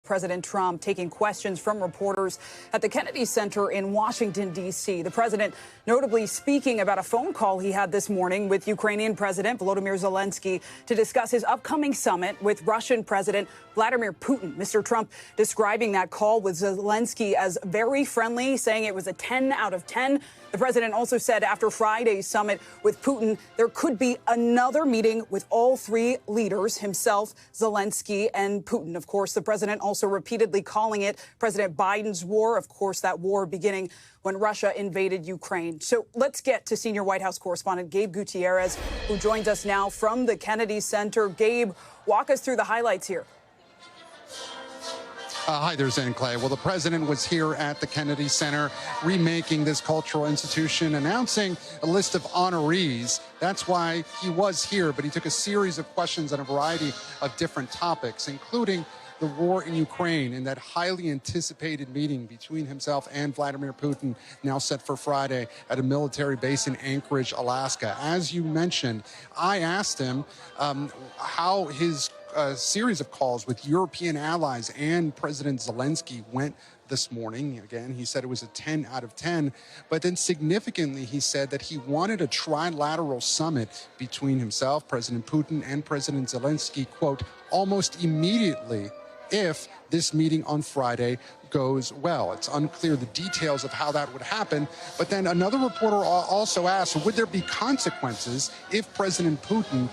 President Trump taking questions from reporters at the Kennedy Center in Washington, D.C. The president notably speaking about a phone call he had this morning with Ukrainian President Volodymyr Zelenskyy to discuss his upcoming summit with Russian President Vladimir Putin. Mr. Trump describing that call with Zelenskyy as very friendly, saying it was a 10 out of 10. The president also said after Friday's summit with Putin, there could be another meeting with all three leaders, himself, Zelenskyy, and Putin. Of course, the president also repeatedly calling it President Biden's war. Of course, that war beginning when Russia invaded Ukraine. So let's get to senior White House correspondent Gabe Gutierrez, who joins us now from the Kennedy Center. Gabe, walk us through the highlights here. Hi there, Zen Clay. Well, the president was here at the Kennedy Center, remaking this cultural institution, announcing a list of honorees. That's why he was here, but he took a series of questions on a variety of different topics, including the war in Ukraine and that highly anticipated meeting between himself and Vladimir Putin, now set for Friday at a military base in Anchorage, Alaska. As you mentioned, I asked him how his series of calls with European allies and President Zelenskyy went this morning. Again, he said it was a 10 out of 10, but then significantly, he said that he wanted a trilateral summit between himself, President Putin, and President Zelenskyy, quote, almost immediately if this meeting on Friday goes well. It's unclear the details of how that would happen, but then another reporter also asked, would there be consequences if President Putin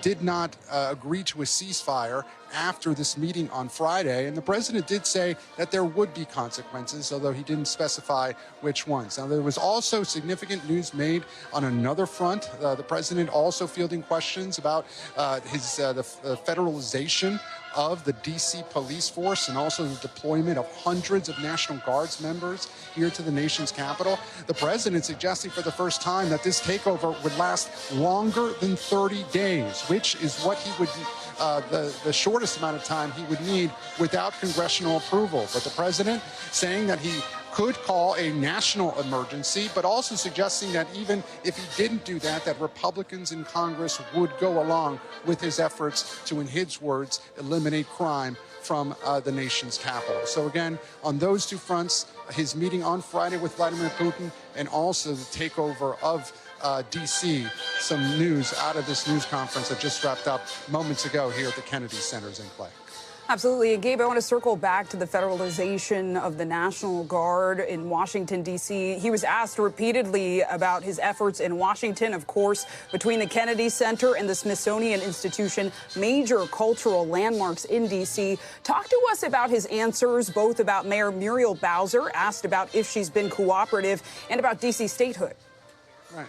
did not agree to a ceasefire after this meeting on Friday? And the president did say that there would be consequences, although he didn't specify which ones. Now, there was also significant news made on another front. The president also fielding questions about the federalization of the D.C. police force and also the deployment of hundreds of National Guards members here to the nation's capital. The president suggesting for the first time that this takeover would last longer than 30 days, which is what he would the shortest amount of time he would need without congressional approval. But the president saying that he could call a national emergency, but also suggesting that even if he didn't do that, that Republicans in Congress would go along with his efforts to, in his words, eliminate crime from the nation's capital. So again, on those two fronts, his meeting on Friday with Vladimir Putin and also the takeover of D.C., some news out of this news conference that just wrapped up moments ago here at the Kennedy Center's in play. Absolutely. And Gabe, I want to circle back to the federalization of the National Guard in Washington, D.C. He was asked repeatedly about his efforts in Washington, of course, between the Kennedy Center and the Smithsonian Institution, major cultural landmarks in D.C. Talk to us about his answers, both about Mayor Muriel Bowser, asked about if she's been cooperative, and about D.C. statehood. Right.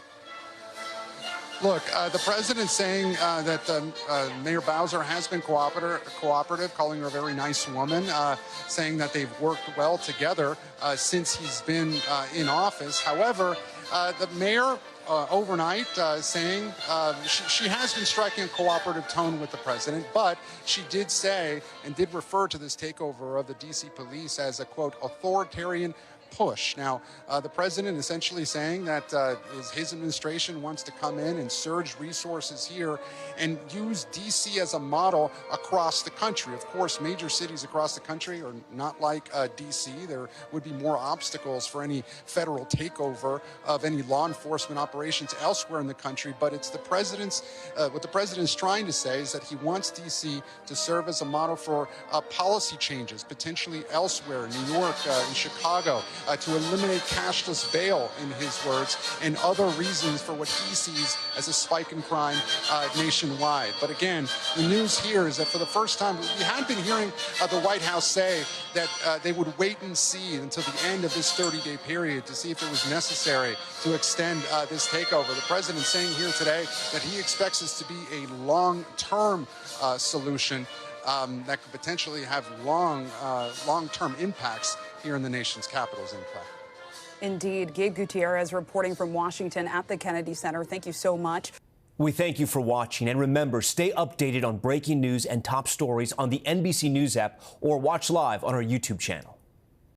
Look, the president saying that Mayor Bowser has been cooperative, calling her a very nice woman, saying that they've worked well together since he's been in office. However, the mayor overnight saying she has been striking a cooperative tone with the president, but she did say and did refer to this takeover of the D.C. police as a, quote, authoritarian push. Now, the president essentially saying that his administration wants to come in and surge resources here and use D.C. as a model across the country. Of course, major cities across the country are not like D.C. There would be more obstacles for any federal takeover of any law enforcement operations elsewhere in the country, but it's the president's, what the president is trying to say is that he wants D.C. to serve as a model for policy changes, potentially elsewhere, in New York, in Chicago, to eliminate cashless bail, in his words, and other reasons for what he sees as a spike in crime nationwide. But again, the news here is that for the first time, we had been hearing the White House say that they would wait and see until the end of this 30-day period to see if it was necessary to extend this takeover. The president saying here today that he expects this to be a long-term solution that could potentially have long-term impacts here in the nation's capitals in play. Indeed. Gabe Gutierrez reporting from Washington at the Kennedy Center. Thank you so much. We thank you for watching. And remember, stay updated on breaking news and top stories on the NBC News app or watch live on our YouTube channel.